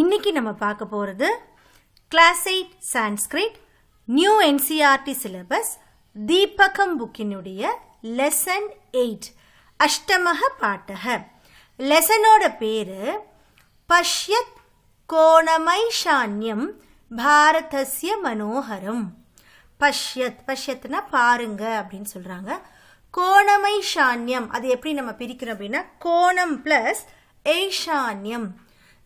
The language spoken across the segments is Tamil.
இன்னைக்கு நம்ம பார்க்க போகிறது class 8 Sanskrit new NCERT syllabus Deepakam புக்கினுடைய லெசன் 8 அஷ்டமஹ பாட்டக. லெசனோட பேரு பஷ்யத் கோணமைஷான்யம் பாரதஸ்ய மனோகரம். பஷ்யத், பஷ்யத்னா பாருங்க அப்படின்னு சொல்றாங்க. கோணமைஷான்யம் அது எப்படி நம்ம பிரிக்கிறோம் அப்படின்னா கோணம் பிளஸ் ஏஷான்யம்.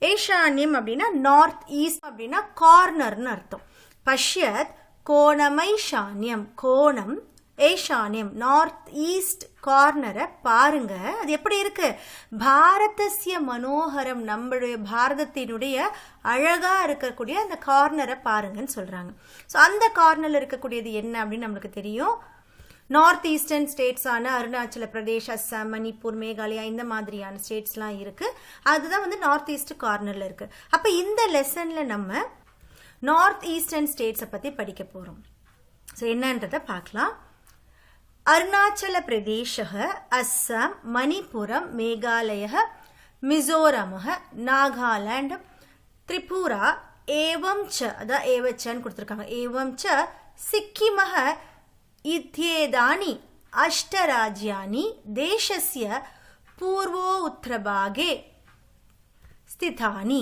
ஏஷான்யம் அப்படின்னா நார்த் ஈஸ்ட் அப்படின்னா கார்னர்னு அர்த்தம். பஷ்யத் கோணமைஷான்யம், கோணம் ஏஷான்யம் நார்த் ஈஸ்ட் கார்னரை பாருங்க. அது எப்படி இருக்கு? பாரதஸ்ய மனோகரம், நம்மளுடைய பாரதத்தினுடைய அழகா இருக்கக்கூடிய அந்த கார்னரை பாருங்கன்னு சொல்றாங்க. ஸோ அந்த கார்னர்ல இருக்கக்கூடியது என்ன அப்படின்னு நம்மளுக்கு தெரியும். நார்த் ஈஸ்டர்ன் ஸ்டேட்ஸான அருணாச்சல பிரதேஷ், அஸ்ஸாம், மணிப்பூர், மேகாலயா இந்த மாதிரியான ஸ்டேட்ஸ்லாம் இருக்கு. அதுதான் வந்து நார்த் ஈஸ்ட் கார்னர்ல இருக்கு. அப்ப இந்த லெசன்ல நம்ம நார்த் ஈஸ்டர்ன் ஸ்டேட்ஸை பத்தி படிக்க போறோம். ஸோ என்னன்றதை பார்க்கலாம். அருணாச்சல பிரதேஷ, அஸ்ஸாம், மணிப்புரம், மேகாலய, மிசோரம், நாகாலாந்து, திரிபுரா, ஏவம் ச அதான் ஏவச்சன்னு கொடுத்துருக்காங்க. ஏவம் ச சிக்கிமஹ இத்யேதானி அஷ்டராஜ்யானி தேசஸ்ய பூர்வோ உத்தரபாகே ஸ்திதானி.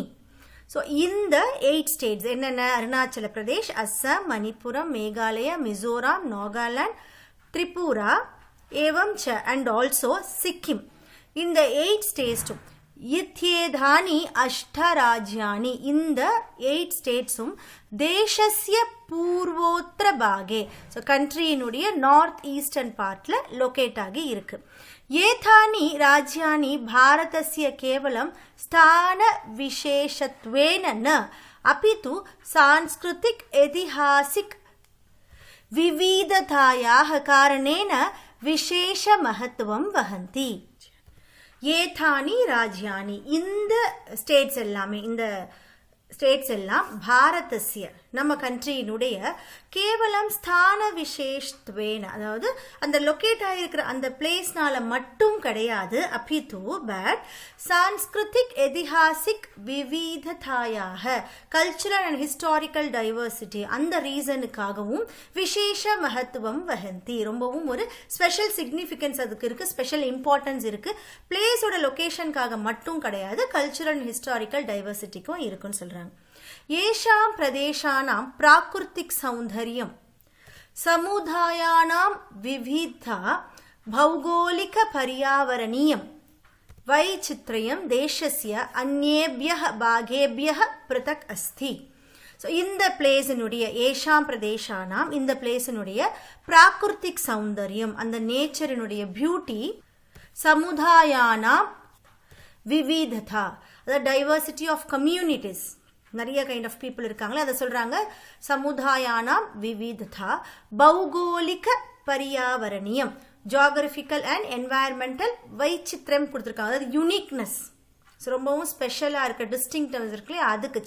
ஸோ இந்த 8 ஸ்டேட்ஸ் என்னென்ன? அருணாச்சல பிரதேஷ், அஸ்ஸாம், மணிப்புரம், மேகாலயா, மிசோரம், நாகாலாந்து, திரிபுரா, ஏவம் ச அண்ட் ஆல்சோ சிக்கிம். இந்த 8 ஸ்டேட்ஸும் இத்யேதானி அஷ்டராஜ்யானி, இந்த 8 ஸ்டேட்ஸும் தேசஸ்ய பூர்வோத்தர பாகே, ஸோ கண்ட்ரியினுடைய நார்த் ஈஸ்டர்ன் பார்ட்ல லொகேட் ஆகி இருக்கு. ஏதானி ராஜ்யானி பாரதஸ்ய கேவலம் ஸ்தான விசேஷத்வேன ந அபிது சான்ஸ்கிருதிக் ஐதிஹாசிக் விவிததாயாः காரணேன விசேஷ மகத்துவம் வஹந்தி. ஏதானி ராஜ்யானி, இந்த ஸ்டேட்ஸ் எல்லாமே, இந்த ஸ்டேட்ஸ் எல்லாம் பாரதஸ்ய நம்ம கண்ட்ரியினுடைய கேவலம் ஸ்தான விசேஷ்த்வேன, அதாவது அந்த லொக்கேட் ஆகிருக்கிற அந்த பிளேஸ்னால மட்டும் கிடையாது. அபிது பட் சான்ஸ்கிருதிக் ஐதிஹாசிக் விவிததாயாக, கல்ச்சுரல் அண்ட் ஹிஸ்டாரிக்கல் டைவர்சிட்டி, அந்த ரீசனுக்காகவும் விசேஷ மகத்துவம் வஹந்தி, ரொம்பவும் ஒரு ஸ்பெஷல் சிக்னிஃபிகன்ஸ் அதுக்கு இருக்கு, ஸ்பெஷல் இம்பார்ட்டன்ஸ் இருக்கு. பிளேஸோட லொகேஷனுக்காக மட்டும் கிடையாது, கல்ச்சுரல் அண்ட் ஹிஸ்டாரிக்கல் டைவர்சிட்டிக்கும் இருக்குன்னு சொல்றாங்க. ஏஷாம் பிரதேசானாம் பிராகிருத்திக் சௌந்தர்யம் சமுதாயானாம் விவிதா பௌகோலிக பர்யாவரணீயம் வைச்சித்ரயம் தேசஸ்ய அந்நேபியः பாகேபியः பிருதக் அஸ்தி. ஸோ இந்த பிளேஸினுடைய ஏஷாம் பிரதேசானாம், இந்த பிளேஸினுடைய பிராகிருத்திக் சௌந்தர்யம், அந்த நேச்சரினுடைய பியூட்டி, சமுதாயானாம் விவிதா அதாவது டைவர்சிட்டி ஆஃப் கம்யூனிட்டிஸ், நிறைய கைண்ட் ஆஃப் பீப்புள் இருக்காங்களே அதை சொல்றாங்க. சமுதாயானாம் விவிதா பௌகோலிக பர்யாவரணியம், ஜியோகிராபிக்கல் அண்ட் என்வாயர்மெண்டல் வைச்சித்ரம் கொடுத்துருக்காங்க, அதாவது யூனிக்னஸ், ரொம்பவும் ஸ்பெஷலா இருக்க டிஸ்டிங்க்டிவ்னஸ் இருக்குல்ல, அதுக்கு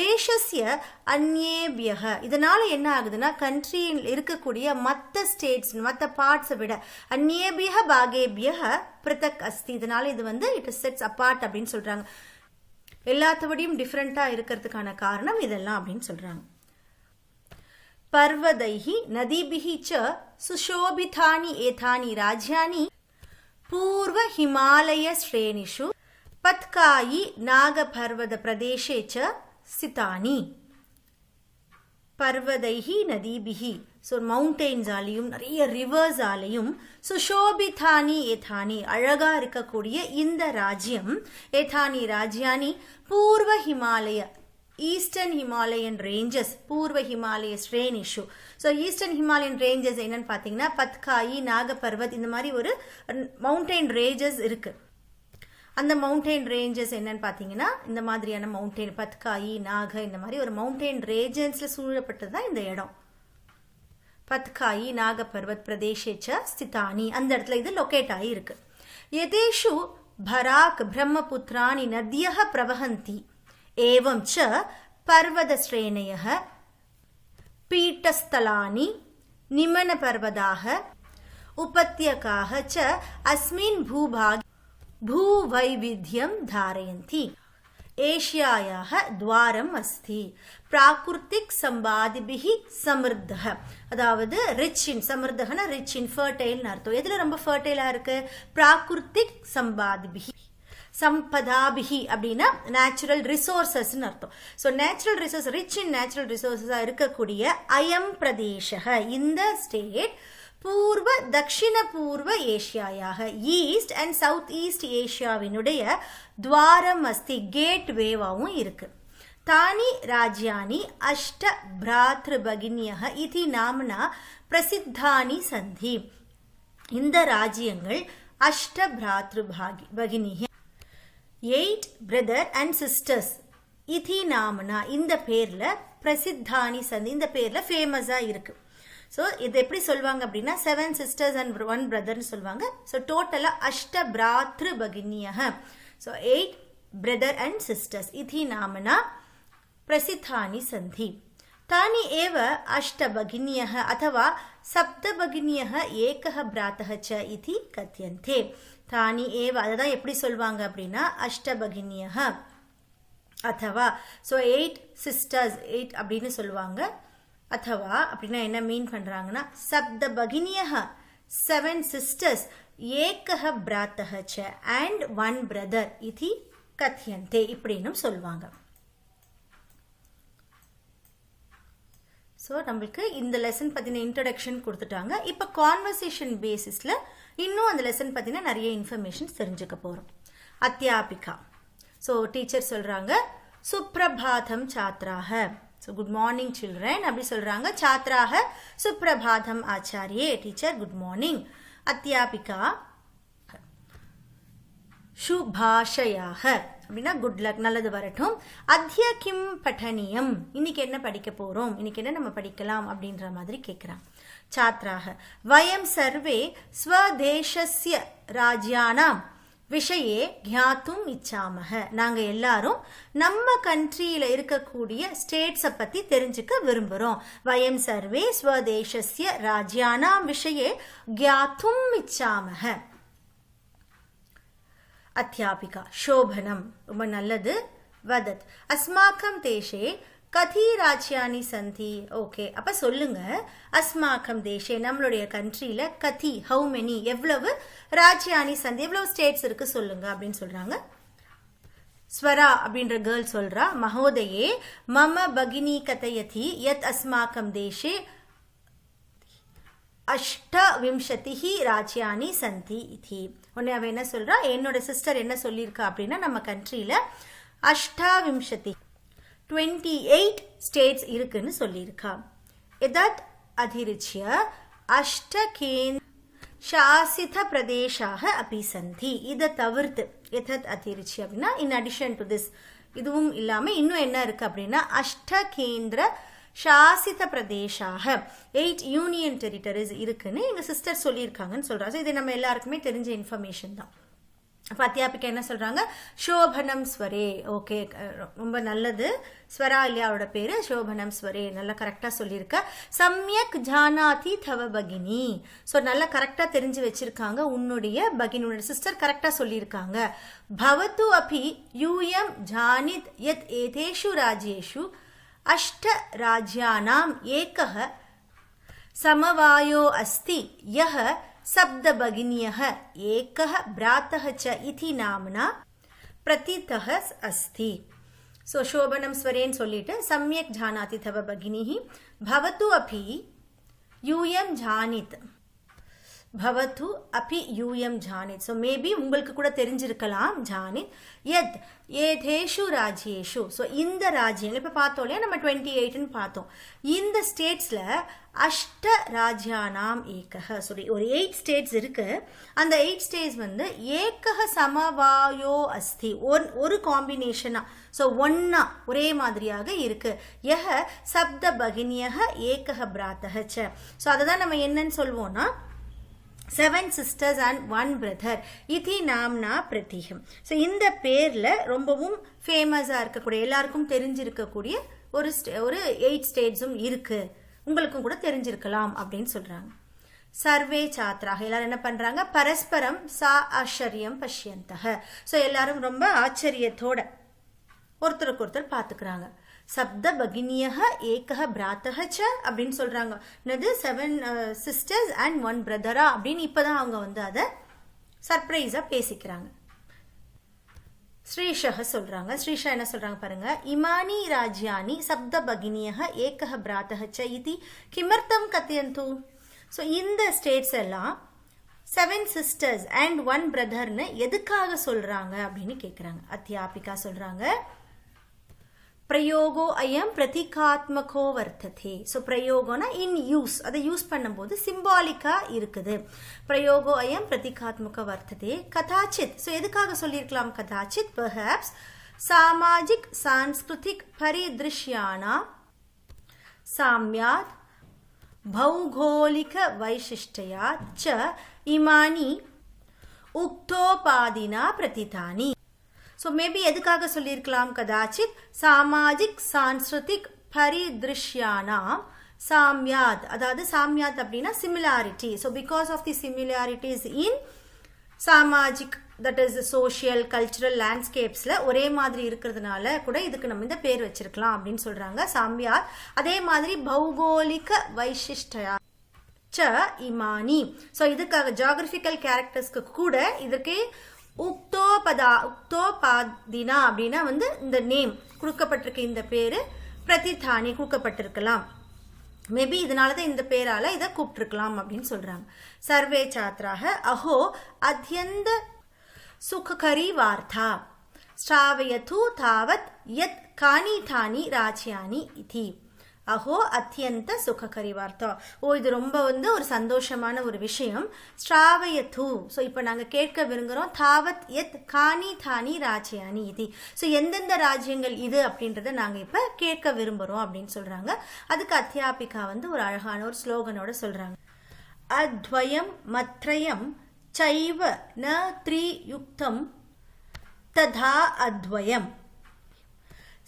தேசஸ்ய அந்நேபியக. இதனால என்ன ஆகுதுன்னா கண்ட்ரியில் இருக்கக்கூடிய மற்ற ஸ்டேட்ஸ் மற்ற பார்ட்ஸை விட அந்நேபியக பாகேபியக பிருதக் அஸ்தி, இதனால இது வந்து இட் இஸ் செட்ஸ் அபார்ட் அப்படின்னு சொல்றாங்க. எல்லாத்தபடியும் டிஃப்ரெண்டா இருக்கிறதுக்கான காரணம் இதெல்லாம் அப்படின்னு சொல்றாங்க. பர்வதைஹி நதிபிஹி ச சுஷோபிதானி ஏதானி ராஜ்யானி பூர்வ ஹிமாலய ஸ்ரேணிஷு பத்காயி நாகபர்வத பிரதேசே ச சிதானி. பர்வதைஹி நதிபிஹி, ஸோ மவுண்டெயின்ஸாலையும் நிறைய ரிவர்ஸாலையும், சுஷோபிதானி ஏதானி அழகா இருக்கக்கூடிய இந்த ராஜ்யம், ஏதானி ராஜ்யானி பூர்வ ஹிமாலய ஈஸ்டர்ன் ஹிமாலயன் ரேஞ்சஸ், பூர்வ ஹிமாலய ஸ்ரேணிஷு. ஸோ ஈஸ்டர்ன் ஹிமாலயன் ரேஞ்சஸ் என்னன்னு பார்த்தீங்கன்னா பத்காயி, நாகபர்வத், இந்த மாதிரி ஒரு மவுண்டெயின் ரேஞ்சஸ் இருக்கு. அந்த மவுண்டெயின் ரேஞ்சஸ் என்னன்னு பார்த்தீங்கன்னா இந்த மாதிரியான மவுண்டெயின் பத்காயி, நாக, இந்த மாதிரி ஒரு மவுண்டெயின் ரேஞ்சன்ஸ்ல சூழப்பட்டது தான் இந்த இடம். பத்காயி நாகபர்வத் பிரதேசேச்ச ஸ்திதானி, அந்த இடத்துல இது லொகேட் ஆகி இருக்கு. யதேஷு பராக் பிரம்மபுத்ராணி நத்யः பிரவஹந்தி ஏவம் ச பர்வத ஸ்ரேணயः பீட்டஸ்தலானி நிமன பர்வதாக उपत्यकाः च अस्मिन् भूभागे भूवैविध्यं धारयन्ति. एशियायाः द्वारम् अस्ति प्राकृतिक संवादिभिः समृद्धः அதாவது ரிச் இன் சமர்த்தகனா ரிச் இன் ஃபர்டைல்னு அர்த்தம் எதுல ரொம்ப ஃபர்டைலா இருக்கு பிராகிருத்திக் சம்பாதிபிஹி சம்பதாபிஹி அப்படின்னா நேச்சுரல் ரிசோர்சஸ்ன்னு அர்த்தம் so natural resource rich in natural ரிசோர்ஸஸா இருக்கக்கூடிய அயம் பிரதேசக இந்த ஸ்டேட் பூர்வ தக்ஷிண பூர்வ ஏஷியாயாக ஈஸ்ட் அண்ட் சவுத் ஈஸ்ட் ஏஷியாவினுடைய துவாரம் அஸ்தி கேட் வேவாவும் இருக்கு தானி ராஜ்யானி அஷ்ட பிராத்ருபகின்யः இதி நாம்னா பிரசித்தானி சந்தி இந்த ராஜ்யங்கள் அஷ்ட பிராத்ருபகின்யः 8 பிரதர் அண்ட் சிஸ்டர்ஸ் இதி நாம்னா இந்த பேர்ல பிரசித்தானி சந்தி இந்த பேர்ல ஃபேமஸா இருக்கு ஸோ இது எப்படி சொல்லுவாங்க அப்படின்னா 7 sisters and 1 brotherன்னு சொல்லுவாங்க ஸோ டோட்டலாக அஷ்ட பிராத்ரு பகினியः ஸோ 8 brother and sisters இதி நாமனா பிரசித்தானி சந்தி தானி ஏவ அஷ்ட பகினியः अथवा சப்த பகினியः ஏகः பிராத்தः च இதி கத்யந்தே தானி ஏவ அதுதான் எப்படி சொல்லுவாங்க அப்படின்னா அஷ்ட பகினியः अथवा ஸோ 8 sisters 8 அப்படின்னு சொல்லுவாங்க अथवा அப்படின்னா என்ன மீன் பண்றாங்கன்னா சப்த பகினியः 7 sisters ஏகः பிராத்தः च and 1 brother இதி கத்யந்தே இப்படின்னு சொல்லுவாங்க ஸோ நம்மளுக்கு இந்த லெசன் பற்றின இன்ட்ரடக்ஷன் கொடுத்துட்டாங்க இப்போ கான்வர்சேஷன் பேசிஸில் இன்னும் அந்த லெசன் பற்றின நிறைய இன்ஃபர்மேஷன்ஸ் தெரிஞ்சுக்க போகிறோம் அத்தியாபிகா ஸோ டீச்சர் சொல்கிறாங்க சுப்ரபாதம் சாத்ராக ஸோ குட் மார்னிங் சில்ட்ரன் அப்படி சொல்கிறாங்க சாத்ராக சுப்ரபாதம் ஆச்சாரியே டீச்சர் குட் மார்னிங் அத்தியாபிகா சுபாஷயாக அப்படின்னா குட் லக் நல்லது வரட்டும் அத்ய கிம் பఠனியம் இன்னைக்கு என்ன படிக்க போறோம் இன்னைக்கு என்ன நம்ம படிக்கலாம் அப்படின்ற மாதிரி கேட்குறான் சாத்ராக வயம் சர்வே ஸ்வதேசஸ்ய ராஜ்யானாம் விஷயே ஞாத்தும் இச்சாமக நாங்க எல்லாரும் நம்ம கண்ட்ரியில இருக்கக்கூடிய ஸ்டேட்ஸை பத்தி தெரிஞ்சுக்க விரும்புறோம் வயம் சர்வே ஸ்வதேசஸ்ய ராஜ்யானாம் விஷயே ஞாத்தும் இச்சாமக அத்தியாபிகா சோபனம் ரொம்ப நல்லது வதத் அஸ்மாக்கம் தேசே கதி ராஜ்யானி சந்தி ஓகே அப்ப சொல்லுங்க அஸ்மாக்கம் தேசே நம்மளுடைய கண்ட்ரியில கதி ஹவு மெனி எவ்வளவு ராஜ்யானி சந்தி எவ்வளவு ஸ்டேட்ஸ் இருக்கு சொல்லுங்க அப்படின்னு சொல்றாங்க ஸ்வரா அப்படின்ற கேர்ள் சொல்றா மகோதயே மம பகினி கதயதி யத் அஸ்மாக்கம் தேசே அஷ்டவிம்சதி ராஜ்யானி சந்தி இதி உடனே அவ என்ன சொல்றா என்னோட சிஸ்டர் என்ன சொல்லியிருக்கா அப்படின்னா நம்ம கண்ட்ரியில அஷ்டவிம்சதி 28 ஸ்டேட்ஸ் இருக்குன்னு சொல்லியிருக்கா எதத் அதிரிச்சிய அஷ்டகேந்திர சாசித பிரதேசாக அப்படி சந்தி இதை தவிர்த்து எதத் அதிரிச்சி அப்படின்னா இன் அடிஷன் டு திஸ் இதுவும் இல்லாம இன்னும் என்ன இருக்கு அப்படின்னா அஷ்டகேந்திர சாசித பிரதேசாக 8 யூனியன் டெரிட்டரிஸ் இருக்குன்னு எங்க சிஸ்டர் சொல்லியிருக்காங்கன்னு சொல்றாங்க இது நம்ம எல்லாருக்குமே தெரிஞ்ச இன்ஃபர்மேஷன் தான் அப்ப அத்தியாபிகா என்ன சொல்றாங்க சோபனம் ஸ்வரே ஓகே ரொம்ப நல்லது ஸ்வரா இல்லையா அவரோட பேரு சோபனம் ஸ்வரே நல்லா கரெக்டா சொல்லியிருக்க சம்யக் ஜானாதி தவ பகினி ஸோ நல்லா கரெக்டா தெரிஞ்சு வச்சிருக்காங்க உன்னுடைய பகினி உன்னோட சிஸ்டர் கரெக்டா சொல்லியிருக்காங்க பவத்து அபி யூயம் ஜானித் யத் ஏதேஷு ராஜ்யேஷு அஷ்ட ராஜ்யானாம் ஏகः சமவாயோ அஸ்தி யஹ சப்த பகினியः ஏகः பிராத்தः च இதி நாம்னா பிரதிதः அஸ்தி ஸோ சோபனம் ஸ்வரேன்னு சொல்லிட்டு சம்யக் ஜானாதி தவ பகினிஹி பவத்து அபி யூயம் ஜானித் பவத்து அபி யூயம் ஜானித் ஸோ மேபி உங்களுக்கு கூட தெரிஞ்சிருக்கலாம் ஜானித் எத் ஏதேஷு ராஜ்யேஷு ஸோ இந்த ராஜ்யங்கள் இப்போ பார்த்தோம் இல்லையா நம்ம 28ன்னு பார்த்தோம் இந்த ஸ்டேட்ஸில் அஷ்ட ராஜ்யானாம் ஏகः சாரி ஒரு 8 ஸ்டேட்ஸ் இருக்கு அந்த 8 ஸ்டேட்ஸ் வந்து ஏகः சமவாயோ அஸ்தி ஒரு காம்பினேஷனா ஸோ ஒன்னா ஒரே மாதிரியாக இருக்கு யஹ சப்த பகினியः ஏகः பிராத்தः च ஸோ அதை தான் நம்ம என்னன்னு சொல்வோம்னா 7 sisters and 1 brother இதி நாம்னா பிரதிகம் ஸோ இந்த பேர்ல ரொம்பவும் ஃபேமஸா இருக்கக்கூடிய எல்லாருக்கும் தெரிஞ்சிருக்கக்கூடிய ஒரு 8 ஸ்டேட்ஸும் இருக்கு உங்களுக்கும் கூட தெரிஞ்சிருக்கலாம் அப்படின்னு சொல்றாங்க சர்வே சாத்ராக எல்லாரும் என்ன பண்றாங்க பரஸ்பரம் சா ஆச்சரியம் பஷ்யந்தக ஸோ எல்லாரும் ரொம்ப ஆச்சரியத்தோட ஒருத்தருக்கு ஒருத்தர் பார்த்துக்கிறாங்க. சப்த பகினியக ஏகஹ பிராத்தஹ ச அப்படின்னு சொல்றாங்க. என்னது 7 sisters and 1 brother-ஆ அப்படின்னு இப்பதான் அவங்க வந்து அதை சர்ப்ரைஸா பேசிக்கிறாங்க. ஸ்ரீஷஹ சொல்றாங்க. ஸ்ரீஷா என்ன சொல்றாங்க பாருங்க. இமானி ராஜ்யானி சப்த பகினியக ஏகஹ பிராத்தஹ ச இதி கிமர்த்தம் கத்யந்து. ஸோ இந்த ஸ்டேட்ஸ் எல்லாம் 7 sisters and 1 brotherன்னு எதுக்காக சொல்றாங்க அப்படின்னு கேட்குறாங்க. அத்தியாபிகா சொல்றாங்க, பிரயோகோ அயம் பிரதிகாத்மகோ வர்த்ததே. ஸோ பிரயோகம்னா இன் யூஸ், அதை யூஸ் பண்ணும்போது சிம்பாலிக்கா இருக்குது. பிரயோகோ அயம் பிரதிகாத்மக வர்த்ததே கதாச்சித். ஸோ எதுக்காக சொல்லியிருக்கலாம் கதாச்சித், பெர்ஹாப்ஸ் சாமாஜிக் சான்ஸ்கிருதிக் பரிதிருஷ்யானா சாம்யாத் भौगोलिक वैशिष्ट्यात् च इमानि उक्तोपादिना प्रतितानि. सो मे बी எதுக்காக சொல்லியிருக்கலாம் கதாச்சித் சாமாஜிக் சான்ஸ்கிருதிக் பரிதிருஷ்யானாம் சாம்யாத். அதாவது சாம்யாத் அப்படின்னா similarity. So because of the similarities in சாமாஜிக், தட் இஸ் சோஷியல் கல்ச்சுரல் லேண்ட்ஸ்கேப்ஸ்ல ஒரே மாதிரி இருக்கிறதுனால கூட இதுக்கு நம்ம இந்த பேர் வச்சிருக்கலாம் அப்படின்னு சொல்றாங்க சாம்யாத். அதே மாதிரி பௌகோலிக வைசிஷ்டயா ச இமானி. ஸோ இதுக்காக ஜியாகிரபிக்கல் கேரக்டர்ஸ்க்கு கூட இதற்கு உக்தோபாதினா அப்படின்னா வந்து இந்த நேம் கொடுக்கப்பட்டிருக்கு, இந்த பேரு பிரதிதானி கொடுக்கப்பட்டிருக்கலாம். மேபி இதனாலதான் இந்த பேரால இதை கூப்பிட்டுருக்கலாம் அப்படின்னு சொல்றாங்க. சர்வே சாத்ராக அஹோ அத்யந்த சுககரி வார்த்தா ஸ்ராவயது தாவத் யத் கானி தானி ராஜ்யானி இதி. அஹோ அத்யந்த சுககரி வார்த்தா. ஓ இது ரொம்ப வந்து ஒரு சந்தோஷமான ஒரு விஷயம். ஸ்ராவயது. ஸோ இப்போ நாங்கள் கேட்க விரும்புகிறோம். தாவத் யத் கானி தானி ராஜ்யானி இதி. ஸோ எந்தெந்த ராஜ்யங்கள் இது அப்படின்றத நாங்கள் இப்போ கேட்க விரும்புகிறோம் அப்படின்னு சொல்றாங்க. அதுக்கு அத்தியாபிகா வந்து ஒரு அழகான ஒரு ஸ்லோகனோட சொல்றாங்க. அத்வயம் மத்ரயம் சைவ ந த்ரியுக்தம் ததா அத்வயம்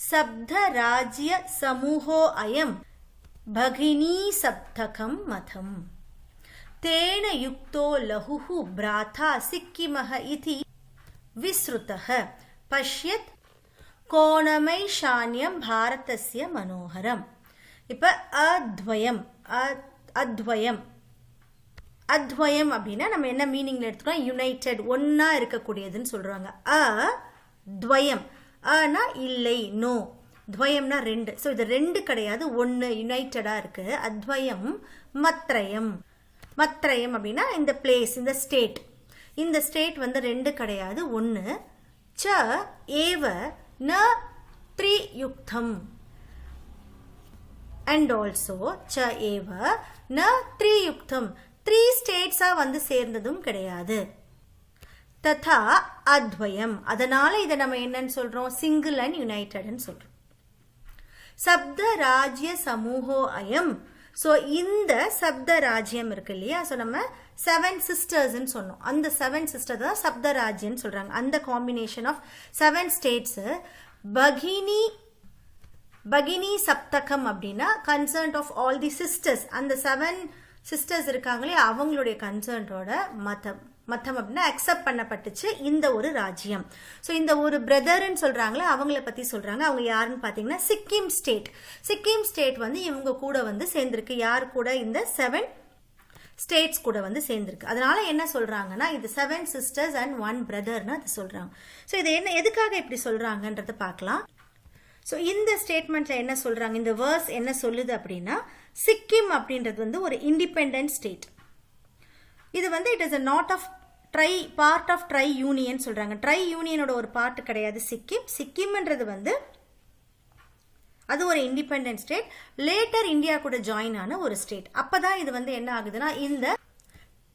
சப்த ராஜ்ய சமூஹோ அயம் பகினி சப்தகம் மதம் தேன யுக்தோ லஹுஹு பிராதா சிக்கிமஹ இதி விஸ்ருதஹ பஷ்யத் கோணமைஷான்யம் பாரதஸ்ய மனோகரம். இப்ப அத்வயம் அத்வயம் அத்வயம் அப்படின்னா நம்ம என்ன மீனிங்ல எடுத்துக்கிறோம், யுனைடெட், ஒன்னா இருக்கக்கூடியதுன்னு சொல்றாங்க. துவயம் ஆனா இல்லை, நோ. துவயம்னா ரெண்டு. ஸோ இது ரெண்டு கிடையாது, ஒன்று யுனைட்டடா இருக்கு. அத்வயம் மத்ரயம். மத்ரயம் அப்படின்னா இந்த பிளேஸ், இந்த ஸ்டேட். இந்த ஸ்டேட் வந்து ரெண்டு கிடையாது, ஒன்று. ச ஏவ ந த்ரியுக்தம். அண்ட் ஆல்சோ ச ஏவ ந த்ரியுக்தம். 3 ஸ்டேட்ஸா வந்து சேர்ந்ததும் கிடையாது. ததா அத்வயம். அதனால இதை நம்ம என்னன்னு சொல்றோம், சிங்கிள் அண்ட் யுனைடெட்னு சொல்றோம். சப்த ராஜ்ய சமூகோ அயம். ஸோ இந்த சப்த ராஜ்யம் இருக்கு இல்லையா, ஸோ நம்ம 7 சிஸ்டர்ஸ்ன்னு சொன்னோம். அந்த 7 சிஸ்டர் தான் சப்த ராஜ்யம்னு சொல்றாங்க. அந்த காம்பினேஷன் ஆஃப் 7 ஸ்டேட்ஸ் பகினி பகினி சப்தகம் அப்படின்னா concern of all the sisters. அந்த 7 சிஸ்டர்ஸ் இருக்காங்களே அவங்களுடைய கன்சர்ன்டோட மதம் அப்படின்னா அக்செப்ட் பண்ணப்பட்டுச்சு இந்த ஒரு ராஜ்யம். ஸோ இந்த ஒரு பிரதர்ன்னு சொல்றாங்களே அவங்கள பத்தி சொல்றாங்க. அவங்க யாருன்னு பாத்தீங்கன்னா சிக்கிம் ஸ்டேட். சிக்கிம் ஸ்டேட் வந்து இவங்க கூட வந்து சேர்ந்திருக்கு. யார் கூட, இந்த 7 ஸ்டேட்ஸ் கூட வந்து சேர்ந்திருக்கு. அதனால என்ன சொல்றாங்கன்னா இது 7 சிஸ்டர்ஸ் அண்ட் 1 பிரதர்னு அது சொல்றாங்க. ஸோ இது என்ன, எதுக்காக இப்படி சொல்றாங்கன்றத பார்க்கலாம். ஸோ இந்த ஸ்டேட்மெண்ட்ல என்ன சொல்றாங்க, இந்த வேர்ஸ் என்ன சொல்லுது அப்படின்னா, சிக்கிம் அப்படின்றது வந்து ஒரு இண்டிபெண்டன்ட் ஸ்டேட். இது வந்து it is a not of part of ட்ரை யூனியன் சொல்றாங்க. ட்ரை யூனியனோட ஒரு பார்ட் கிடையாது சிக்கிம். சிக்கிம்ன்றது வந்து அது ஒரு இண்டிபெண்டன்ட் ஸ்டேட். லேட்டர் இந்தியா கூட ஜாயின் ஆன ஒரு ஸ்டேட். அப்பதான் இது வந்து என்ன ஆகுதுன்னா இந்த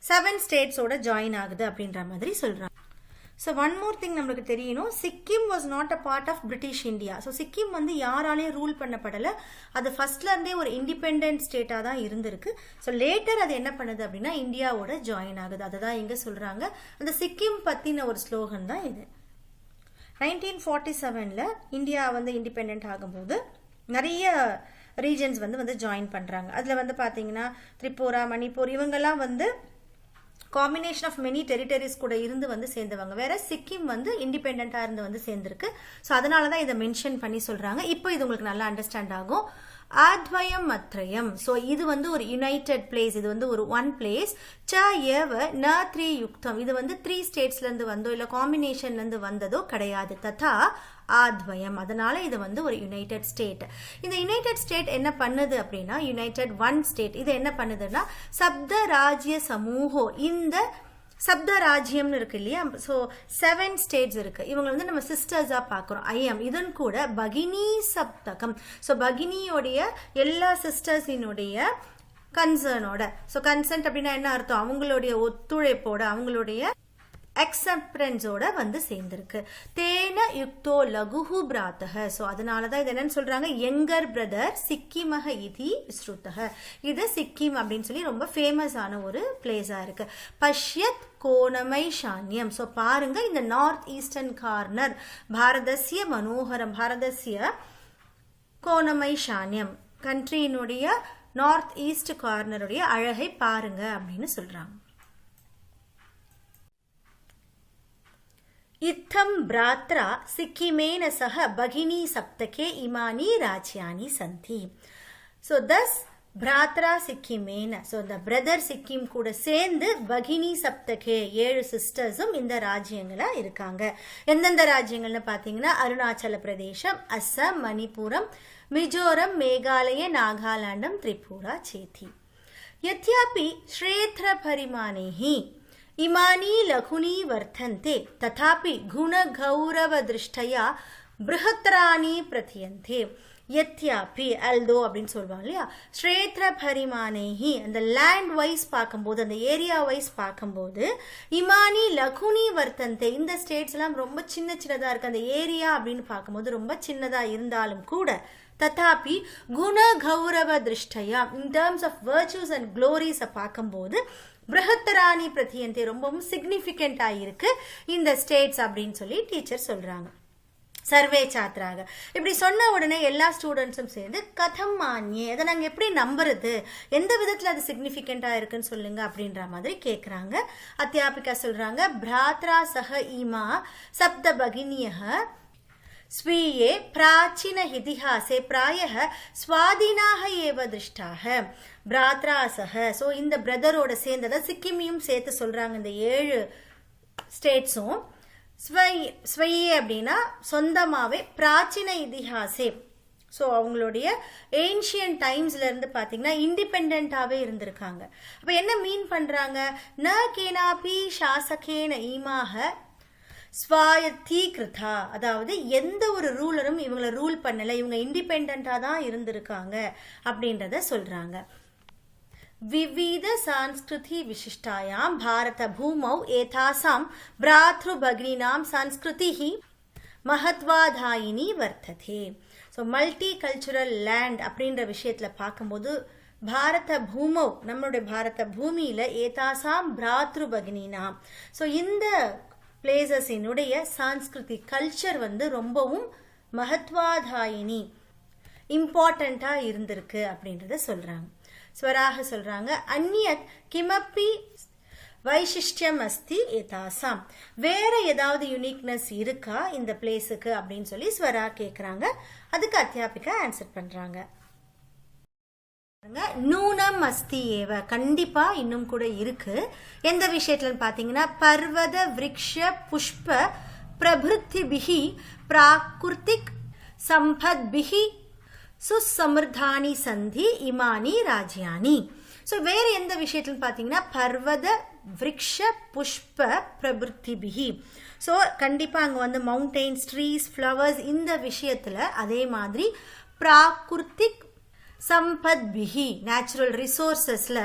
7 ஸ்டேட்ஸோட ஜாயின் ஆகுது அப்படின்ற மாதிரி சொல்றாங்க. ஸோ ஒன் மோர் திங் நம்மளுக்கு தெரியணும், Sikkim was not a part of British India. So Sikkim வந்து யாராலையும் ரூல் பண்ணப்படலை. அது ஃபர்ஸ்ட்ல இருந்தே ஒரு இண்டிபெண்டன்ட் ஸ்டேட்டாக தான் இருந்திருக்கு. ஸோ லேட்டர் அது என்ன பண்ணுது அப்படின்னா இந்தியாவோட ஜாயின் ஆகுது. அதுதான் இங்கே சொல்றாங்க. அந்த சிக்கிம் பத்தின ஒரு ஸ்லோகன் தான் இது. 1947ல் இந்தியா வந்து இண்டிபெண்ட் ஆகும்போது நிறைய ரீஜன்ஸ் வந்து ஜாயின் பண்றாங்க. அதுல வந்து பாத்தீங்கன்னா திரிபுரா, மணிப்பூர் இவங்கெல்லாம் வந்து காம்பினேஷன் ஆஃப் மெனி டெரிட்டரிஸ் கூட இருந்து வந்து சேர்ந்தவங்க. வேற சிக்கிம் வந்து இண்டிபெண்டா இருந்து வந்து சேர்ந்திருக்கு. ஸோ அதனாலதான் இதை மென்ஷன் பண்ணி சொல்றாங்க. இப்போ இது உங்களுக்கு நல்லா அண்டர்ஸ்டாண்ட் ஆகும். ஆத்வயம் மத்ரயம், ஸோ இது வந்து ஒரு யுனைடெட் பிளேஸ், இது வந்து ஒரு ஒன் பிளேஸ். ச ஏவ ந த்ரீ யுக்தம், இது வந்து 3 ஸ்டேட்ஸ்ல இருந்து வந்தோ இல்ல காம்பினேஷன்ல இருந்து வந்ததோ கிடையாது. ததா ஆத்வயம், அதனால இது வந்து ஒரு யுனைடெட் ஸ்டேட். இந்த யுனைடெட் ஸ்டேட் என்ன பண்ணுது அப்படின்னா, யுனைடெட் ஒன் ஸ்டேட் இது என்ன பண்ணுதுன்னா சப்த ராஜ்ய சமூகோ, இந்த சப்த ராஜ்யம்னு இருக்கு இல்லையா, ஸோ 7 ஸ்டேட்ஸ் இருக்கு. இவங்க வந்து நம்ம சிஸ்டர்ஸா பார்க்குறோம். ஐஎம் இதன் கூட பகினி சப்தகம், ஸோ பகினியோடைய எல்லா சிஸ்டர்ஸினுடைய கன்சர்னோட, ஸோ கன்சென்ட் அப்படின்னா என்ன அர்த்தம், அவங்களுடைய ஒத்துழைப்போட அவங்களுடைய அக்செப்டன்ஸோட வந்து சேர்ந்திருக்கு. தேன யுக்தோ லகுஹு பிராத்தக, ஸோ அதனாலதான் இது என்னன்னு சொல்றாங்க, யங்கர் பிரதர் சிக்கிமக இதி விஸ்ருத்தக, இது சிக்கிம் அப்படின்னு சொல்லி ரொம்ப ஃபேமஸ் ஆன ஒரு பிளேஸா இருக்கு. பஷ்யத் கோணமை ஷான்யம், ஸோ பாருங்க இந்த நார்த் ஈஸ்டர்ன் கார்னர் பாரதசிய மனோகரம், பாரதசிய கோணமை ஷான்யம் கண்ட்ரியினுடைய நார்த் ஈஸ்ட் கார்னருடைய அழகை பாருங்க அப்படின்னு சொல்றாங்க. इत्थं भ्रात्रा सिक्किमेन सह भगिनी सप्तके इमानी राज्यानि सन्ति. So thus भ्रात्रा सिक्किमेन, so the brother Sikkim கூட சேர்ந்து பகினி சப்தகே 7 சிஸ்டர்ஸும் இந்த ராஜ்யங்களா இருக்காங்க. எந்தெந்த ராஜ்யங்கள்னு பாத்தீங்கன்னா அருணாச்சல பிரதேசம், அஸ்ஸாம், மணிப்புரம், மிஜோரம், மேகாலய, நாகாலாண்டம், திரிபுரா, சேத்தி. यद्यपि श्रेत्र परिमाणैः इमानी लघुनी वर्तन्ते तथापि गुण गौरव दृष्टया बृहत्तराणि प्रतीयन्ते. यत्यापि अल्दो அப்படின்னு சொல்வாங்க இல்லையா, ஸ்ரேத்ர பரிமாணேஹி அந்த லேண்ட் வைஸ் பார்க்கும்போது, அந்த ஏரியா வைஸ் பார்க்கும்போது, இமானி லகுனி வர்த்தந்தே இந்த ஸ்டேட்ஸ் எல்லாம் ரொம்ப சின்னதா இருக்கு. அந்த ஏரியா அப்படின்னு பார்க்கும்போது ரொம்ப சின்னதா இருந்தாலும் கூட, ததாபி குண கௌரவ திருஷ்டயா in terms of virtues and க்ளோரிஸை பார்க்கும்போது பிரஹத்தராணி பிரதியந்தே ரொம்பவும் சிக்னிஃபிகண்டா இருக்கு இந்த ஸ்டேட்ஸ் அப்படின்னு சொல்லி டீச்சர் சொல்றாங்க. சர்வே சாத்ராக இப்படி சொன்ன உடனே எல்லா ஸ்டூடெண்ட்ஸும் சேர்ந்து கதம் மானியே, அதை நாங்கள் எப்படி நம்புறது, எந்த விதத்தில் அது சிக்னிஃபிகண்டா இருக்குன்னு சொல்லுங்க அப்படின்ற மாதிரி கேட்குறாங்க. அத்தியாபிகா சொல்றாங்க, பிராத்ரா சக ஈமா சப்த பகினியக ஸ்வீயே பிராச்சீன இதிஹாசே பிராயः ஸ்வாதீனாக ஏவ திருஷ்டாக பிராத்ரா சக, ஸோ இந்த பிரதரோட சேர்ந்ததை சிக்கிமையும் சேர்த்து சொல்றாங்க. இந்த 7 ஸ்டேட்ஸும் ஸ்வயே அப்படின்னா சொந்தமாவே, பிராச்சீன இதிஹாசே ஸோ அவங்களுடைய ஏன்ஷியன் டைம்ஸ்ல இருந்து பார்த்தீங்கன்னா இண்டிபெண்டாவே இருந்திருக்காங்க. அப்போ என்ன மீன் பண்றாங்க, ந கேனாபி சாசகேன ஈமாக ஸ்வாயத்தீகிருதா, அதாவது எந்த ஒரு ரூலரும் இவங்களை ரூல் பண்ணல, இவங்க இண்டிபெண்டா தான் இருந்திருக்காங்க அப்படின்றத சொல்றாங்க. விவித சான்ஸ்கிருதி விசிஷ்டாயாம் பாரத பூமௌ ஏதாசாம் பிராத்ரு பக்னினாம் சன்ஸ்கிருதி மகத்வாதாயினி வர்த்ததே. ஸோ மல்டி கல்ச்சுரல் லேண்ட் அப்படின்ற விஷயத்துல பார்க்கும்போது, பாரத பூமௌ நம்மளுடைய பாரத பூமியில ஏதாசாம் பிராத்ரு பக்னினாம், ஸோ இந்த பிளேசஸினுடைய சான்ஸ்கிருதி கல்ச்சர் வந்து ரொம்பவும் மகத்வாதாயினி இம்பார்ட்டண்டா இருந்திருக்கு அப்படின்றத சொல்றாங்க. ஸ்வராக சொல்றாங்க, அந்நியத் கிமப்பி வைசிஷ்டியம் அஸ்தி ஏதாசாம், வேற ஏதாவது யூனிக்னஸ் இருக்கா இந்த பிளேஸுக்கு அப்படின்னு சொல்லி ஸ்வரா கேட்குறாங்க. அதுக்கு அத்தியாபிகா ஆன்சர் பண்றாங்க. நூனம் அஸ்தி ஏவ, கண்டிப்பா இன்னும் கூட இருக்கு. எந்த விஷயத்துல பாத்தீங்கன்னா, பர்வத விருக்ஷ புஷ்ப பிரபிருத்திபிஹி பிராகிருதிக் சம்பத்பிஹி சுசமிர்தானி சந்தி இமானி ராஜ்யானி. ஸோ வேற எந்த விஷயத்துல பாத்தீங்கன்னா, பர்வத விருக்ஷ புஷ்ப பிரபிருத்திபிஹி, ஸோ கண்டிப்பா அங்க வந்து மவுண்டெயின்ஸ், ட்ரீஸ், ஃப்ளவர்ஸ் இந்த விஷயத்துல, அதே மாதிரி பிராகிருதிக் சம்பத்பிஹி நேச்சுரல் ரிசோர்சஸ்ல,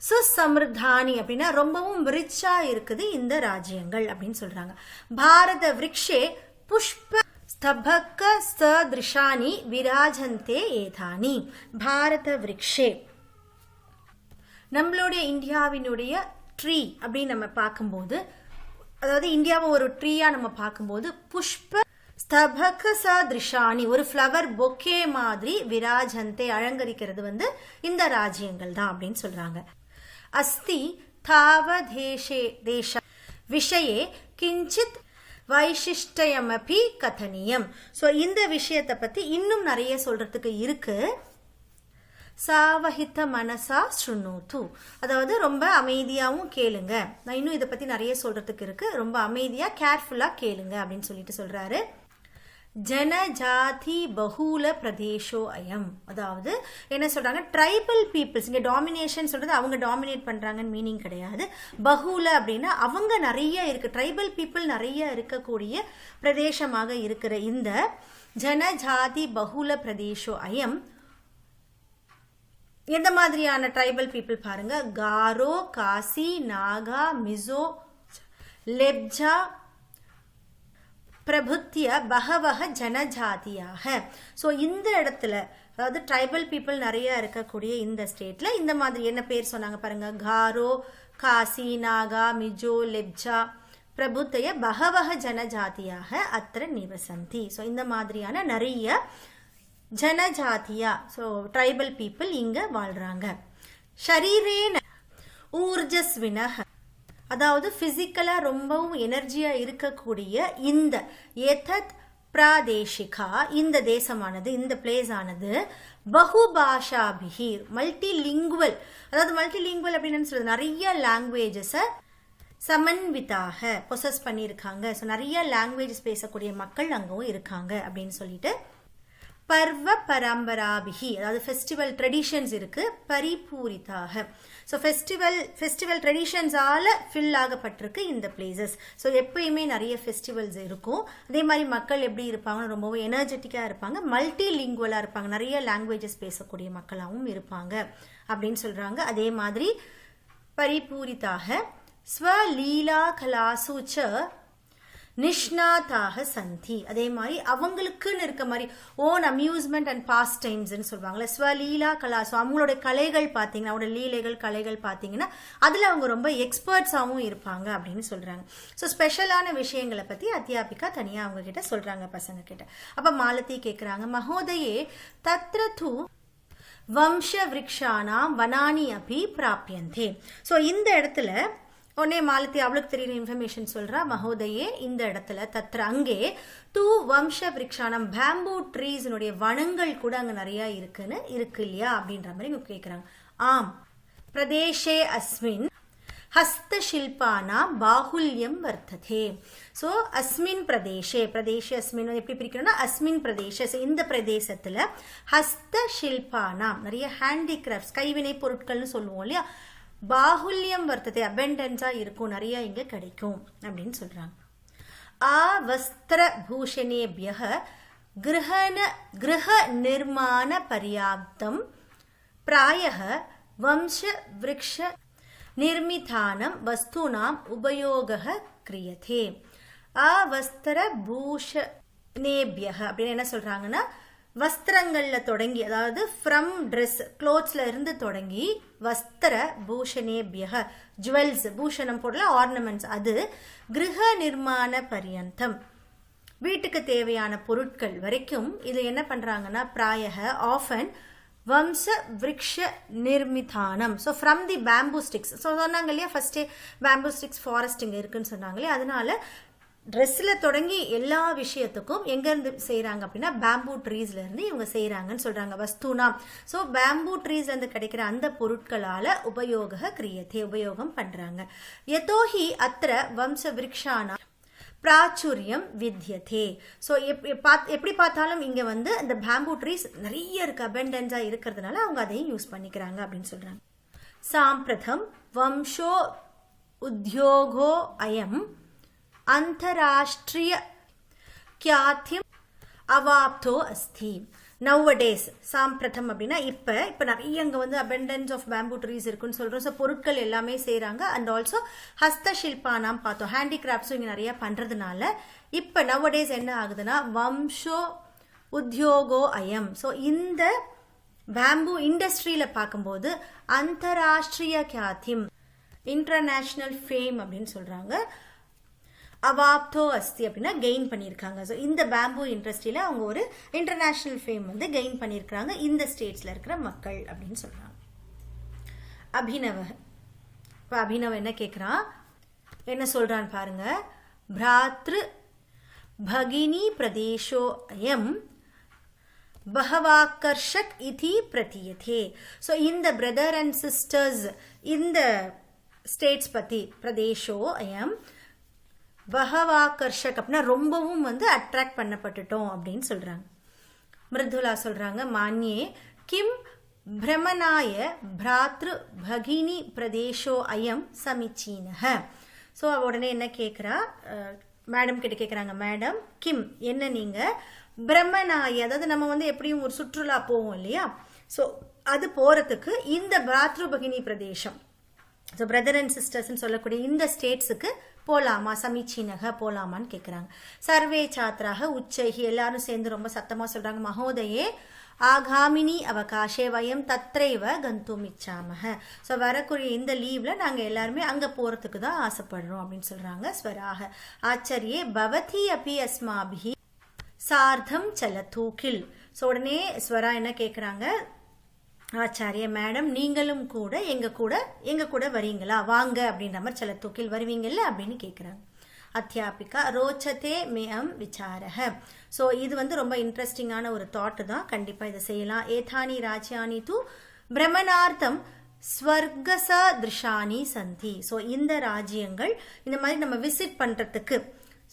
சுசமிர்தானி அப்படின்னா ரொம்பவும் ரிச்சா இருக்குது இந்த ராஜ்யங்கள் அப்படின்னு சொல்றாங்க. பாரத விருக்ஷே புஷ்ப ஸ்தபக சதிருஷானி விராஜந்தே ஏதானி. பாரத விருக்ஷே நம்மளுடைய இந்தியாவினுடைய ட்ரீ அப்படின்னு நம்ம பார்க்கும்போது, அதாவது இந்தியாவை ஒரு ட்ரீயா நம்ம பார்க்கும்போது, புஷ்ப ஸ்தபக சதிருஷானி ஒரு ஃப்ளவர் பொக்கே மாதிரி விராஜந்தே அலங்கரிக்கிறது வந்து இந்த ராஜ்யங்கள் தான் அப்படின்னு சொல்றாங்க. அஸ்தி தாவதேஷே தேச விஷயே கிஞ்சித் வைசிஷ்டயமபி கதனியம். ஸோ இந்த விஷயத்தை பற்றி இன்னும் நிறைய சொல்றதுக்கு இருக்கு. சாவஹித மனசா ஸ்ருணோது, அதாவது ரொம்ப அமைதியாகவும் கேளுங்க. நான் இன்னும் இதை பற்றி நிறைய சொல்றதுக்கு இருக்கு, ரொம்ப அமைதியாக கேர்ஃபுல்லாக கேளுங்க அப்படின்னு சொல்லிட்டு சொல்றாரு. ஜனஜாதி பஹூல பிரதேஷோ அயம், அதாவது என்ன சொல்றாங்க, ட்ரைபல் பீப்புள்ஸ். இங்கே டாமினேஷன் சொல்றது அவங்க டாமினேட் பண்றாங்கன்னு மீனிங் கிடையாது. பஹூல அப்படின்னா அவங்க நிறைய இருக்கு, ட்ரைபல் பீப்புள் நிறைய இருக்கக்கூடிய பிரதேசமாக இருக்கிற இந்த ஜனஜாதி பஹூல பிரதேஷோ அயம். எந்த மாதிரியான ட்ரைபல் பீப்புள் பாருங்க, காரோ, காசி, நாகா, மிசோ, லெப்ஜா பிரபுத்திய பகவக ஜனஜாதியாக. ஸோ இந்த இடத்துல அதாவது ட்ரைபல் பீப்புள் நிறைய இருக்கக்கூடிய இந்த ஸ்டேட்ல இந்த மாதிரி என்ன பேர் சொன்னாங்க பாருங்க, காரோ, காசி, நாகா, மிஜோ, லெப்ஜா பிரபுத்திய பகவக ஜனஜாதியாக அத்திர நிவசந்தி. ஸோ இந்த மாதிரியான நிறைய ஜனஜாதியா, ஸோ ட்ரைபல் பீப்புள் இங்க வாழ்றாங்க. ஷரீரேன ஊர்ஜஸ்வினஹ, அதாவது பிசிக்கலா ரொம்பவும் எனர்ஜியா இருக்கக்கூடிய இந்த ஏதத் பிராதேசிகா, இந்த தேசமானது, இந்த பிளேஸ் ஆனது பகுபாஷாபிஹி மல்டிலிங்குவல், அதாவது மல்டிலிங்குவல் அப்படின்னு சொல்றது நிறைய லாங்குவேஜஸை சமன்விதாக பொசஸ் பண்ணியிருக்காங்க. ஸோ நிறைய லாங்குவேஜஸ் பேசக்கூடிய மக்கள் அங்கவும் இருக்காங்க அப்படின்னு சொல்லிட்டு. பர்வ பரம்பராபிகி, அதாவது ஃபெஸ்டிவல் ட்ரெடிஷன்ஸ் இருக்கு. பரிபூரிதாக, ஸோ ஃபெஸ்டிவல் ட்ரெடிஷன்ஸால ஃபில் ஆகப்பட்டிருக்கு இந்த பிளேசஸ். ஸோ எப்பயுமே நிறைய ஃபெஸ்டிவல்ஸ் இருக்கும். அதே மாதிரி மக்கள் எப்படி இருப்பாங்கன்னு ரொம்பவும் எனர்ஜெட்டிக்காக இருப்பாங்க, மல்டி லிங்குவலாக இருப்பாங்க, நிறைய லாங்குவேஜஸ் பேசக்கூடிய மக்களாகவும் இருப்பாங்க அப்படின்னு சொல்றாங்க. அதே மாதிரி பரிபூரிதாக ஸ்வலீலா கலாசூச்ச நிஷ்ணாதாக சந்தி, அதே மாதிரி அவங்களுக்குன்னு இருக்க மாதிரி ஓன் அம்யூஸ்மெண்ட் அண்ட் பாஸ் டைம்ஸ்ன்னு சொல்லுவாங்கல்ல, ஸ்வலீலா கலாசு, அவங்களோட கலைகள் பார்த்தீங்கன்னா, அவங்களோட லீலைகள் கலைகள் பார்த்தீங்கன்னா அதில் அவங்க ரொம்ப எக்ஸ்பர்ட்ஸாகவும் இருப்பாங்க அப்படின்னு சொல்றாங்க. ஸோ ஸ்பெஷலான விஷயங்களை பற்றி அத்தியாபிகா தனியாக அவங்க கிட்ட சொல்றாங்க பசங்க கிட்ட. அப்போ மாலதி கேட்குறாங்க, மகோதயே தத்ர தூ வம்ச விரக்ஷானாம் வனானி அபி பிராப்யந்தே. ஸோ இந்த இடத்துல உடனே மாலதி அவளுக்கு தெரியுற இன்ஃபர்மேஷன் சொல்றா, மகோதயே இந்த இடத்துல தத்ர அங்கே தூ வம்ச விரக்ஷானம் பேம்பூ ட்ரீஸினுடைய வனங்கள் கூட அங்கே நிறைய இருக்கு இல்லையா அப்படின்ற மாதிரி இவங்க கேட்குறாங்க. ஆம், பிரதேசே அஸ்மின் ஹஸ்தசில்பானா பாகுல்யம் வர்த்ததே. ஸோ அஸ்மின் பிரதேசே, அஸ்மின் எப்படி பிரிக்கணும்னா அஸ்மின் பிரதேச, இந்த பிரதேசத்தில் ஹஸ்தசில்பானா நிறைய ஹேண்டிகிராஃப்ட்ஸ் கைவினை பொருட்கள்னு சொல்லுவோம் இல்லையா, பாகுல்யம் வர்த்ததே அபெண்டன்ஸா இருக்கும், நிறைய இங்க கிடைக்கும் அப்படின்னு சொல்றாங்க. ஆ வஸ்திர பூஷணேபியஹ கிருஹ நிர்மாண பர்யாப்தம் பிராயஹ வம்ச விருக்ஷ நிர்மிதானம் வஸ்தூனாம் உபயோகः கிரியதே. ஆ வஸ்திர பூஷணேபியஹ அப்படின்னு என்ன சொல்றாங்கன்னா, வஸ்திரங்கள்ல தொடங்கி, அதாவது ஃப்ரம் ட்ரெஸ் க்ளோத்ஸ்ல இருந்து தொடங்கி வஸ்திர பூஷணேபியக ஜுவல்ஸ், பூஷணம் போடல ஆர்னமெண்ட்ஸ், அது கிருஹ நிர்மாண பரியந்தம் வீட்டுக்கு தேவையான பொருட்கள் வரைக்கும் இது என்ன பண்றாங்கன்னா, பிராயக ஆஃபன் வம்ச விரக்ஷ நிர்மிதானம். So from the bamboo sticks, so சொன்னாங்க இல்லையா ஃபர்ஸ்டே பேம்பூ ஸ்டிக்ஸ் ஃபாரஸ்ட் இங்கே இருக்குன்னு சொன்னாங்க இல்லையா, அதனால ட்ரெஸ்ஸில் தொடங்கி எல்லா விஷயத்துக்கும் எங்கேருந்து செய்கிறாங்க அப்படின்னா பேம்பூ ட்ரீஸ்லேருந்து இவங்க செய்கிறாங்கன்னு சொல்கிறாங்க. வஸ்தூனா, ஸோ பேம்பூ ட்ரீஸ்லேருந்து கிடைக்கிற அந்த பொருட்களால் உபயோக கிரியத்தே உபயோகம் பண்ணுறாங்க. யதோஹி அத்திர வம்ச விரக்ஷானா பிராச்சுரியம் வித்யதே. ஸோ எப்படி பார்த்தாலும் இங்கே வந்து இந்த பேம்பூ ட்ரீஸ் நிறைய இருக்கு, அபெண்டன்ஸாக இருக்கிறதுனால அவங்க அதையும் யூஸ் பண்ணிக்கிறாங்க அப்படின்னு சொல்கிறாங்க. சாம்பிரதம் வம்சோ உத்யோகோ அயம் அந்தராஷ்டிரிய க்யாத்தியம் அவாப்தோ அஸ்தி. நவடேஸ் சாம்பிரதம் அப்படின்னா இப்போ நிறைய அங்கே வந்து அபெண்டன்ஸ் ஆஃப் பேம்பூ ட்ரீஸ் இருக்குன்னு சொல்கிறோம். ஸோ பொருட்கள் எல்லாமே செய்கிறாங்க. அண்ட் ஆல்சோ ஹஸ்தசில்பானாம் பார்த்தோம், ஹேண்டிகிராஃப்ட்ஸும் இங்கே நிறைய பண்ணுறதுனால இப்போ நவடேஸ் என்ன ஆகுதுன்னா வம்சோ உத்யோகோ அயம். ஸோ இந்த பேம்பூ இண்டஸ்ட்ரியில் பார்க்கும்போது அந்தராஷ்டிரிய க்யாத்தியம் இன்டர்நேஷ்னல் ஃபேம் அப்படின்னு சொல்கிறாங்க. அவாப்தோ அஸ்தி அப்படின்னா கெயின் பண்ணியிருக்காங்க. ஸோ இந்த பேம்பூ இண்டஸ்ட்ரியில் அவங்க ஒரு இன்டர்நேஷ்னல் ஃபேம் வந்து கெயின் பண்ணியிருக்கிறாங்க இந்த ஸ்டேட்ஸில் இருக்கிற மக்கள் அப்படின்னு சொல்கிறாங்க. அபினவ இப்போ அபினவ் என்ன கேட்குறான், என்ன சொல்றான்னு பாருங்க. பிராத்ரு பகினி பிரதேசோ அயம் பஹவாக்கர்ஷக் இதி பிரதீயதே. ஸோ இந்த பிரதர் அண்ட் சிஸ்டர்ஸ், இந்த ஸ்டேட்ஸ் பற்றி, பிரதேசோ அயம் பஹவாக்கர்ஷக் அப்படின்னா ரொம்பவும் அட்ராக்ட் பண்ணப்பட்டுட்டோம் அப்படின்னு சொல்கிறாங்க. மிருதுலா சொல்கிறாங்க, மான்யே கிம் பிரமனாய பிராத்ரு பகினி பிரதேசோ அயம் சமிச்சீனஹ. ஸோ அவ உடனே என்ன கேட்குறா, மேடம் கிட்ட கேட்குறாங்க, மேடம் கிம் என்ன நீங்கள் பிரம்மனாய், அதாவது நம்ம எப்படியும் ஒரு சுற்றுலா போவோம் இல்லையா, ஸோ அது போகிறதுக்கு இந்த பிராத்ருபகினி பிரதேசம், ஸோ பிரதர் அண்ட் சிஸ்டர்ஸ்ன்னு சொல்லக்கூடிய இந்த ஸ்டேட்ஸுக்கு போகலாமா, சமீச்சீனக போகலாமான்னு கேட்குறாங்க. சர்வே சாத்ராக உச்சைகி எல்லாரும் சேர்ந்து ரொம்ப சத்தமாக சொல்கிறாங்க, மகோதயே ஆகாமினி அவகாஷே வயம் தத்ரைவ கந்தும் இச்சாமக. ஸோ வரக்கூடிய இந்த லீவில் நாங்கள் எல்லாருமே அங்கே போகிறதுக்கு தான் ஆசைப்படுறோம் அப்படின்னு சொல்கிறாங்க. ஸ்வராக ஆச்சரியே பவதி அப்பி அஸ்மாபிஹி சார்த்தம் சலதூக்கில். ஸோ உடனே ஸ்வரா என்ன கேட்குறாங்க, ஆச்சாரிய மேடம் நீங்களும் கூட எங்க கூட வரீங்களா, வாங்க அப்படின்ற மாதிரி சலதூக்கில் வருவீங்கல்ல அப்படின்னு கேட்குறாங்க. அத்தியாபிகா ரோச்சதே மேம் விசாரக. ஸோ இது ரொம்ப இன்ட்ரெஸ்டிங்கான ஒரு தாட்டு தான், கண்டிப்பாக இதை செய்யலாம். ஏதானி ராஜ்யானி தூ பிரமணார்த்தம் ஸ்வர்கச திருஷானி சந்தி. ஸோ இந்த ராஜ்யங்கள் இந்த மாதிரி நம்ம விசிட் பண்ணுறதுக்கு,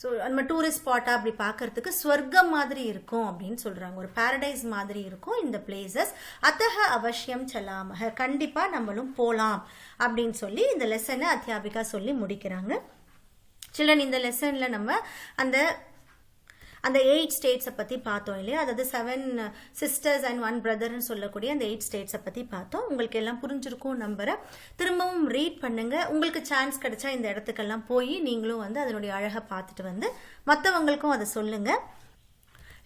ஸோ நம்ம டூரிஸ்ட் ஸ்பாட்டாக அப்படி பார்க்கறதுக்கு ஸ்வர்க்கம் மாதிரி இருக்கும் அப்படின்னு சொல்கிறாங்க, ஒரு பாரடைஸ் மாதிரி இருக்கும் இந்த பிளேசஸ். அத்தக அவசியம் செல்லாமக, கண்டிப்பாக நம்மளும் போகலாம் அப்படின்னு சொல்லி இந்த லெசனை அத்தியாபிகா சொல்லி முடிக்கிறாங்க. சில்ட்ரன், இந்த லெசனில் நம்ம அந்த 8 ஸ்டேட்ஸை பற்றி பார்த்தோம் இல்லையா, அதாவது 7 சிஸ்டர்ஸ் அண்ட் 1 பிரதர்னு சொல்லக்கூடிய அந்த 8 ஸ்டேட்ஸை பற்றி பார்த்தோம். உங்களுக்கு எல்லாம் புரிஞ்சிருக்கும் நம்புறேன். திரும்பவும் ரீட் பண்ணுங்க. உங்களுக்கு சான்ஸ் கிடைச்சா இந்த இடத்துக்கெல்லாம் போய் நீங்களும் அதனுடைய அழகை பார்த்துட்டு மற்றவங்களுக்கும் அதை சொல்லுங்க.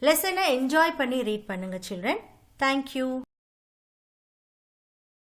லெசனை என்ஜாய் பண்ணி ரீட் பண்ணுங்க சில்ட்ரன். தேங்க்யூ.